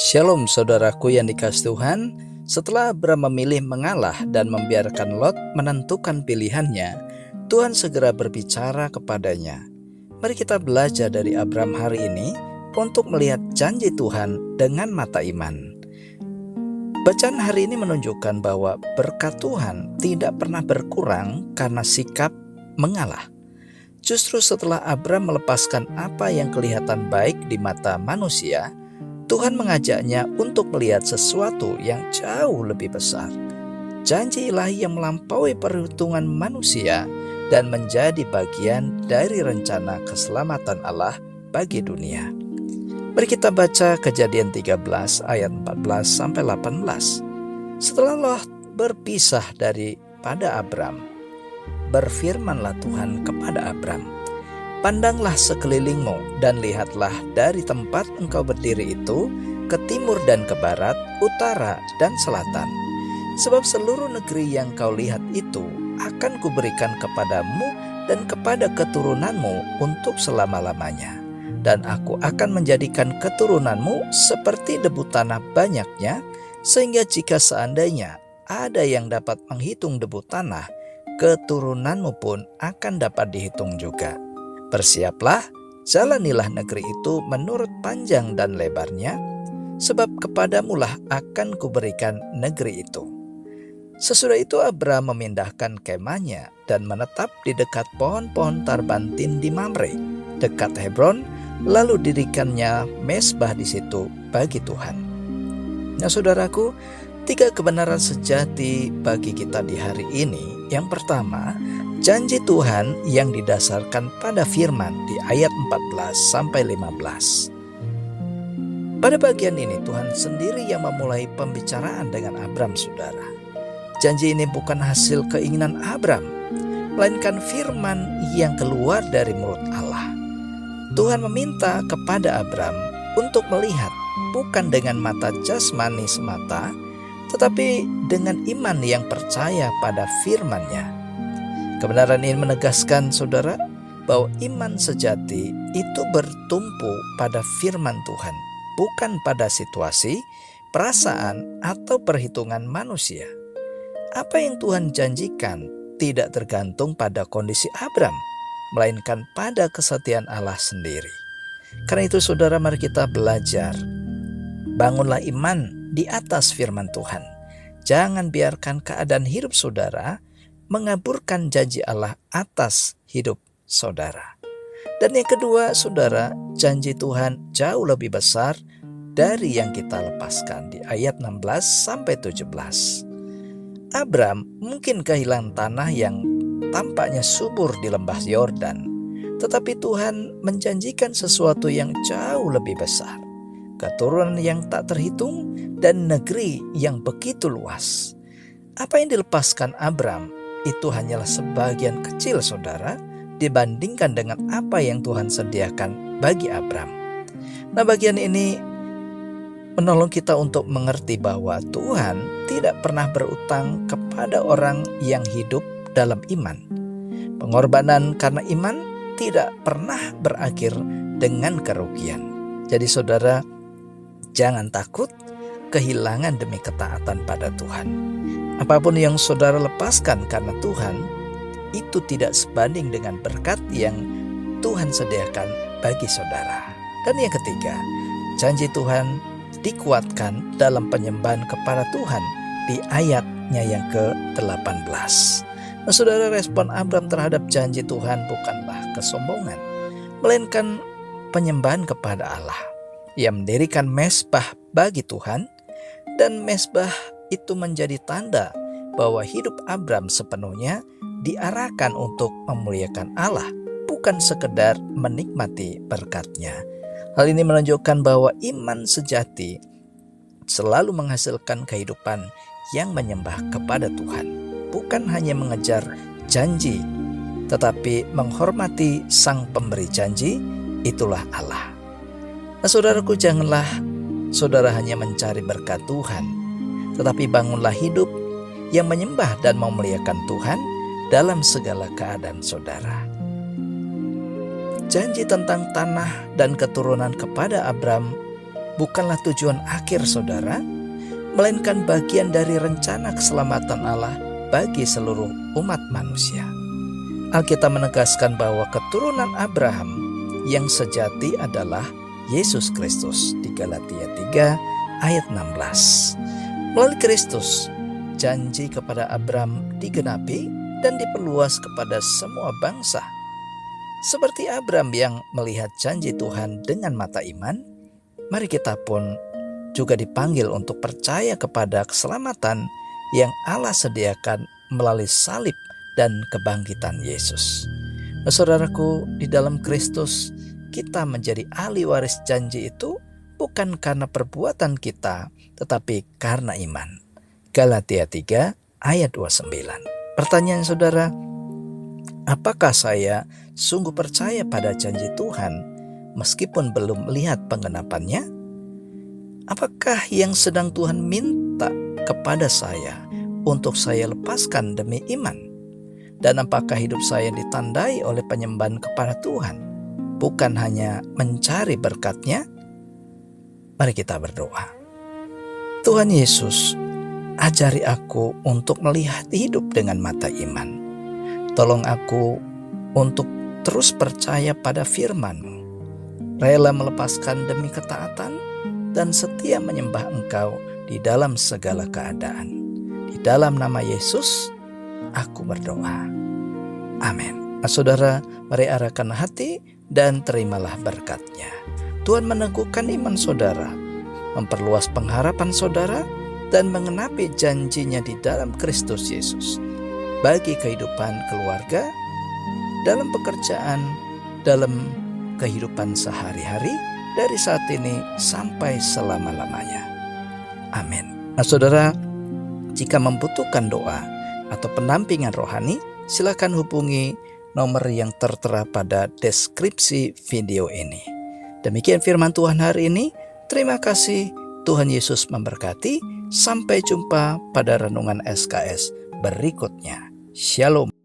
Shalom saudaraku yang dikasihi Tuhan. Setelah Abram memilih mengalah dan membiarkan Lot menentukan pilihannya, Tuhan segera berbicara kepadanya. Mari kita belajar dari Abram hari ini untuk melihat janji Tuhan dengan mata iman. Bacaan hari ini menunjukkan bahwa berkat Tuhan tidak pernah berkurang karena sikap mengalah. Justru setelah Abram melepaskan apa yang kelihatan baik di mata manusia, Tuhan mengajaknya untuk melihat sesuatu yang jauh lebih besar. Janji ilahi yang melampaui perhitungan manusia dan menjadi bagian dari rencana keselamatan Allah bagi dunia. Mari kita baca Kejadian 13 ayat 14-18. Setelah Lot berpisah daripada Abram, berfirmanlah Tuhan kepada Abram, "Pandanglah sekelilingmu dan lihatlah dari tempat engkau berdiri itu ke timur dan ke barat, utara dan selatan. Sebab seluruh negeri yang kau lihat itu akan kuberikan kepadamu dan kepada keturunanmu untuk selama-lamanya. Dan aku akan menjadikan keturunanmu seperti debu tanah banyaknya, sehingga jika seandainya ada yang dapat menghitung debu tanah, keturunanmu pun akan dapat dihitung juga. Bersiaplah, jalanilah negeri itu menurut panjang dan lebarnya, sebab kepadamulah akan kuberikan negeri itu." Sesudah itu Abram memindahkan kemahnya dan menetap di dekat pohon-pohon tarbantin di Mamre, dekat Hebron, lalu dirikannya mezbah di situ bagi Tuhan. Nah saudaraku, 3 kebenaran sejati bagi kita di hari ini. Yang pertama, janji Tuhan yang didasarkan pada firman di ayat 14-15. Pada bagian ini Tuhan sendiri yang memulai pembicaraan dengan Abram, saudara. Janji ini bukan hasil keinginan Abram, melainkan firman yang keluar dari mulut Allah. Tuhan meminta kepada Abram untuk melihat bukan dengan mata jasmani semata, tetapi dengan iman yang percaya pada firman-Nya. Kebenaran ini menegaskan saudara bahwa iman sejati itu bertumpu pada firman Tuhan, bukan pada situasi, perasaan, atau perhitungan manusia. Apa yang Tuhan janjikan tidak tergantung pada kondisi Abram, melainkan pada kesetiaan Allah sendiri. Karena itu saudara, mari kita belajar. Bangunlah iman di atas firman Tuhan. Jangan biarkan keadaan hidup saudara mengaburkan janji Allah atas hidup saudara. Dan yang kedua, saudara, janji Tuhan jauh lebih besar dari yang kita lepaskan di ayat 16-17. Abram mungkin kehilangan tanah yang tampaknya subur di lembah Yordan, tetapi Tuhan menjanjikan sesuatu yang jauh lebih besar, keturunan yang tak terhitung dan negeri yang begitu luas. Apa yang dilepaskan Abram itu hanyalah sebagian kecil saudara dibandingkan dengan apa yang Tuhan sediakan bagi Abram. Nah, bagian ini menolong kita untuk mengerti bahwa Tuhan tidak pernah berutang kepada orang yang hidup dalam iman. Pengorbanan karena iman tidak pernah berakhir dengan kerugian. Jadi saudara, jangan takut kehilangan demi ketaatan pada Tuhan. Apapun yang saudara lepaskan karena Tuhan, itu tidak sebanding dengan berkat yang Tuhan sediakan bagi saudara. Dan yang ketiga, janji Tuhan dikuatkan dalam penyembahan kepada Tuhan di ayatnya yang ke-18. Nah, saudara, respon Abram terhadap janji Tuhan bukanlah kesombongan, melainkan penyembahan kepada Allah. Ia mendirikan mezbah bagi Tuhan, dan mezbah itu menjadi tanda bahwa hidup Abram sepenuhnya diarahkan untuk memuliakan Allah, bukan sekedar menikmati berkat-Nya. Hal ini menunjukkan bahwa iman sejati selalu menghasilkan kehidupan yang menyembah kepada Tuhan, bukan hanya mengejar janji, tetapi menghormati Sang Pemberi janji, itulah Allah. Nah saudaraku, janganlah saudara hanya mencari berkat Tuhan, tetapi bangunlah hidup yang menyembah dan memuliakan Tuhan dalam segala keadaan saudara. Janji tentang tanah dan keturunan kepada Abram bukanlah tujuan akhir saudara, melainkan bagian dari rencana keselamatan Allah bagi seluruh umat manusia. Alkitab menegaskan bahwa keturunan Abraham yang sejati adalah Yesus Kristus di Galatia 3 ayat 16. Melalui Kristus, janji kepada Abraham digenapi dan diperluas kepada semua bangsa. Seperti Abraham yang melihat janji Tuhan dengan mata iman, mari kita pun juga dipanggil untuk percaya kepada keselamatan yang Allah sediakan melalui salib dan kebangkitan Yesus. Nah, saudaraku, di dalam Kristus kita menjadi ahli waris janji itu bukan karena perbuatan kita, tetapi karena iman. Galatia 3 ayat 29. Pertanyaan saudara, apakah saya sungguh percaya pada janji Tuhan meskipun belum melihat penggenapannya? Apakah yang sedang Tuhan minta kepada saya untuk saya lepaskan demi iman? Dan apakah hidup saya ditandai oleh penyembahan kepada Tuhan, bukan hanya mencari berkat-Nya? Mari kita berdoa. Tuhan Yesus, ajari aku untuk melihat hidup dengan mata iman. Tolong aku untuk terus percaya pada firman-Mu, rela melepaskan demi ketaatan, dan setia menyembah Engkau di dalam segala keadaan. Di dalam nama Yesus, aku berdoa. Amin. Nah, saudara, mari arahkan hati dan terimalah berkat-Nya. Tuhan meneguhkan iman saudara, memperluas pengharapan saudara, dan mengenapi janji-Nya di dalam Kristus Yesus bagi kehidupan keluarga, dalam pekerjaan, dalam kehidupan sehari-hari, dari saat ini sampai selama-lamanya. Amin. Nah, saudara, jika membutuhkan doa atau pendampingan rohani, silakan hubungi nomor yang tertera pada deskripsi video ini. Demikian firman Tuhan hari ini. Terima kasih. Tuhan Yesus memberkati. Sampai jumpa pada renungan SKS berikutnya. Shalom.